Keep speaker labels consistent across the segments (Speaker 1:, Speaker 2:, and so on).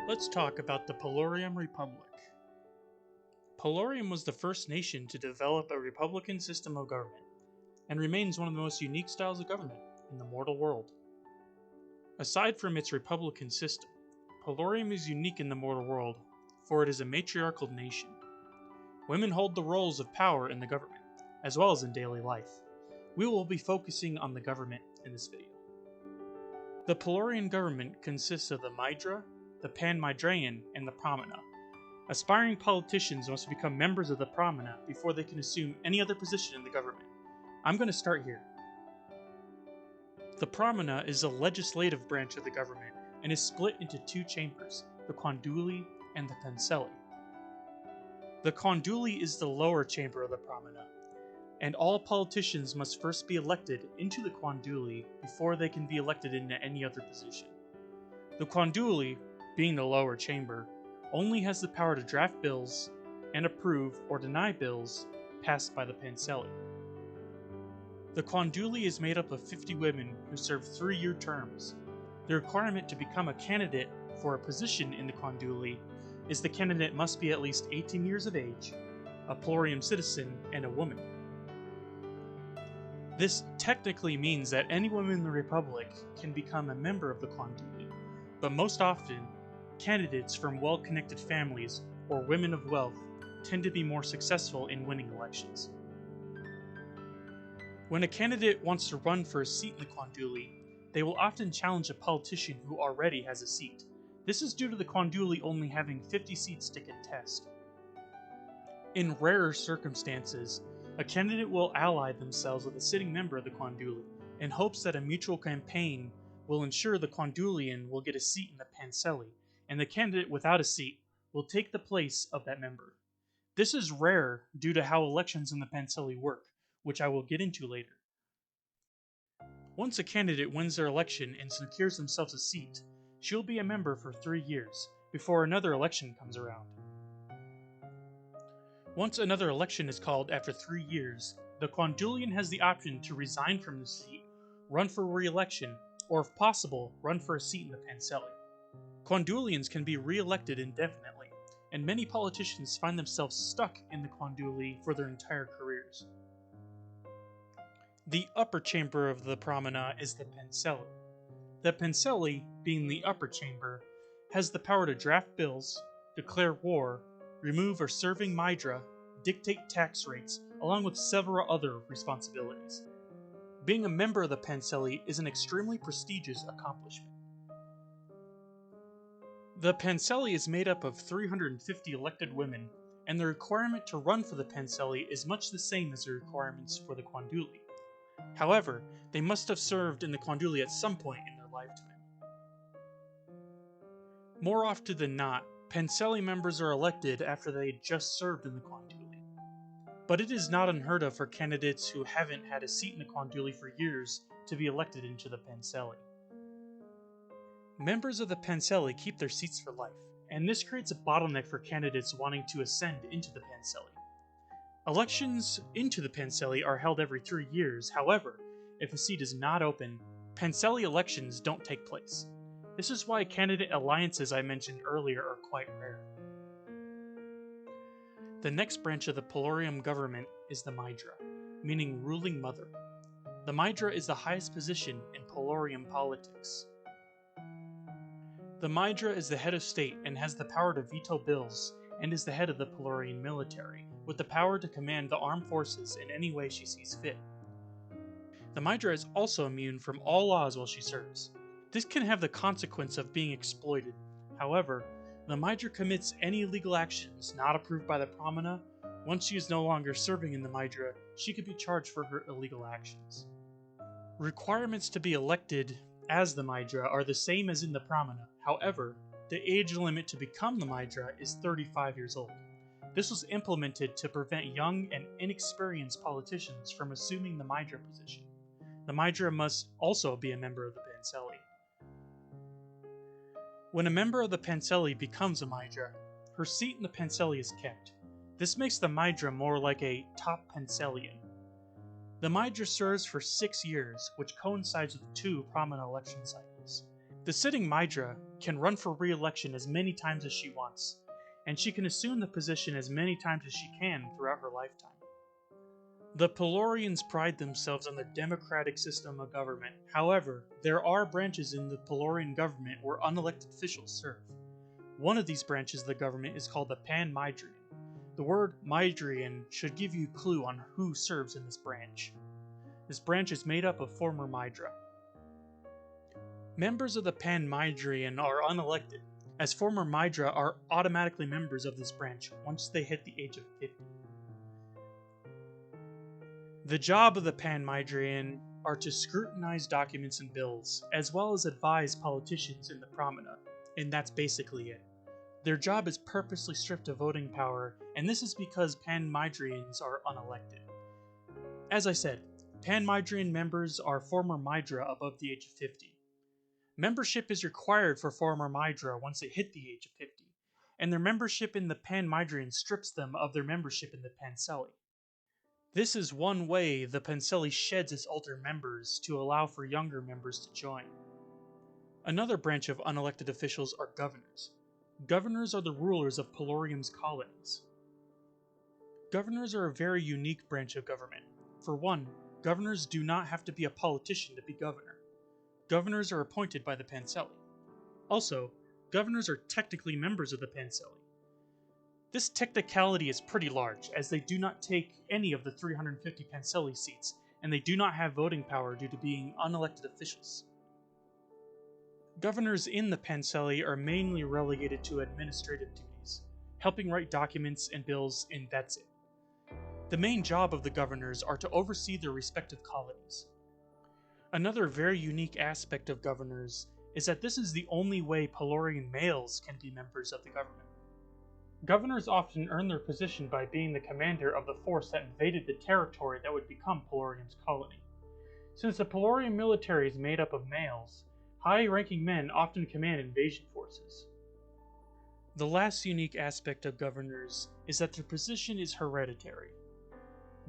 Speaker 1: Let's talk about the Palorium Republic. Palorium was the first nation to develop a republican system of government, and remains one of the most unique styles of government in the mortal world. Aside from its republican system, Palorium is unique in the mortal world, for it is a matriarchal nation. Women hold the roles of power in the government, as well as in daily life. We will be focusing on the government in this video. The Palorian government consists of the Mydra, the Pan-Mydraean, and the Pramana. Aspiring politicians must become members of the Pramana before they can assume any other position in the government. I'm going to start here. The Pramana is the legislative branch of the government and is split into two chambers, the Conduli and the Penselli. The Conduli is the lower chamber of the Pramana, and all politicians must first be elected into the Conduli before they can be elected into any other position. The Conduli, being the lower chamber, only has the power to draft bills and approve or deny bills passed by the Penselli. The Conduli is made up of 50 women who serve 3-year terms. The requirement to become a candidate for a position in the Conduli is the candidate must be at least 18 years of age, a Palorium citizen, and a woman. This technically means that any woman in the Republic can become a member of the Conduli, but most often, candidates from well-connected families or women of wealth tend to be more successful in winning elections. When a candidate wants to run for a seat in the Conduli, they will often challenge a politician who already has a seat. This is due to the Conduli only having 50 seats to contest. In rarer circumstances, a candidate will ally themselves with a sitting member of the Conduli in hopes that a mutual campaign will ensure the Condulian will get a seat in the Penselli, and the candidate without a seat will take the place of that member. This is rare due to how elections in the Penselli work, which I will get into later. Once a candidate wins their election and secures themselves a seat, she'll be a member for 3 years, before another election comes around. Once another election is called after 3 years, the Condulian has the option to resign from the seat, run for re-election, or if possible, run for a seat in the Penselli. Condulians can be re-elected indefinitely, and many politicians find themselves stuck in the Conduli for their entire careers. The upper chamber of the Pramana is the Penselli. The Penselli, being the upper chamber, has the power to draft bills, declare war, remove a serving Mydra, dictate tax rates, along with several other responsibilities. Being a member of the Penselli is an extremely prestigious accomplishment. The Penselli is made up of 350 elected women, and the requirement to run for the Penselli is much the same as the requirements for the Conduli. However, they must have served in the Conduli at some point in their lifetime. More often than not, Penselli members are elected after they had just served in the Conduli. But it is not unheard of for candidates who haven't had a seat in the Conduli for years to be elected into the Penselli. Members of the Penselli keep their seats for life, and this creates a bottleneck for candidates wanting to ascend into the Penselli. Elections into the Penselli are held every 3 years, however, if a seat is not open, Penselli elections don't take place. This is why candidate alliances I mentioned earlier are quite rare. The next branch of the Palorium government is the Mydra, meaning ruling mother. The Mydra is the highest position in Palorium politics. The Mydra is the head of state and has the power to veto bills, and is the head of the Palorian military, with the power to command the armed forces in any way she sees fit. The Mydra is also immune from all laws while she serves. This can have the consequence of being exploited. However, the Mydra commits any illegal actions not approved by the Pramana. Once she is no longer serving in the Mydra, she could be charged for her illegal actions. Requirements to be elected as the Mydra are the same as in the Pramana. However, the age limit to become the Mydra is 35 years old. This was implemented to prevent young and inexperienced politicians from assuming the Mydra position. The Mydra must also be a member of the Penselli. When a member of the Penselli becomes a Mydra, her seat in the Penselli is kept. This makes the Mydra more like a top Pensellian. The Mydra serves for 6 years, which coincides with 2 Pramana election cycles. The sitting Mydra can run for re-election as many times as she wants, and she can assume the position as many times as she can throughout her lifetime. The Palorians pride themselves on their democratic system of government. However, there are branches in the Palorian government where unelected officials serve. One of these branches of the government is called the Pan-Mydrian. The word Mydrian should give you a clue on who serves in this branch. This branch is made up of former Mydra. Members of the Pan-Mydrian are unelected, as former Mydra are automatically members of this branch once they hit the age of 50. The job of the Pan-Mydrian are to scrutinize documents and bills, as well as advise politicians in the Promena, and that's basically it. Their job is purposely stripped of voting power, and this is because Pan-Mydrians are unelected. As I said, Pan-Mydrian members are former Mydra above the age of 50. Membership is required for former Mydra once they hit the age of 50, and their membership in the Pan-Mydrian strips them of their membership in the Panseli. This is one way the Panseli sheds its older members to allow for younger members to join. Another branch of unelected officials are governors. Governors are the rulers of Palorium's colonies. Governors are a very unique branch of government. For one, governors do not have to be a politician to be governor. Governors are appointed by the Panseli. Also, governors are technically members of the Panseli. This technicality is pretty large, as they do not take any of the 350 Panseli seats, and they do not have voting power due to being unelected officials. Governors in the Panseli are mainly relegated to administrative duties, helping write documents and bills, and that's it. The main job of the governors are to oversee their respective colonies. Another very unique aspect of governors is that this is the only way Palorian males can be members of the government. Governors often earn their position by being the commander of the force that invaded the territory that would become Palorium's colony. Since the Palorian military is made up of males, high-ranking men often command invasion forces. The last unique aspect of governors is that their position is hereditary.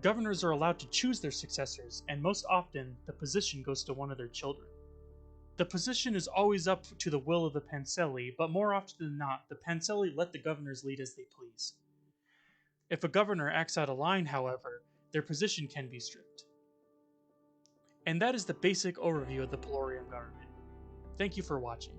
Speaker 1: Governors are allowed to choose their successors, and most often, the position goes to one of their children. The position is always up to the will of the Panseli, but more often than not, the Panseli let the governors lead as they please. If a governor acts out of line, however, their position can be stripped. And that is the basic overview of the Palorium government. Thank you for watching.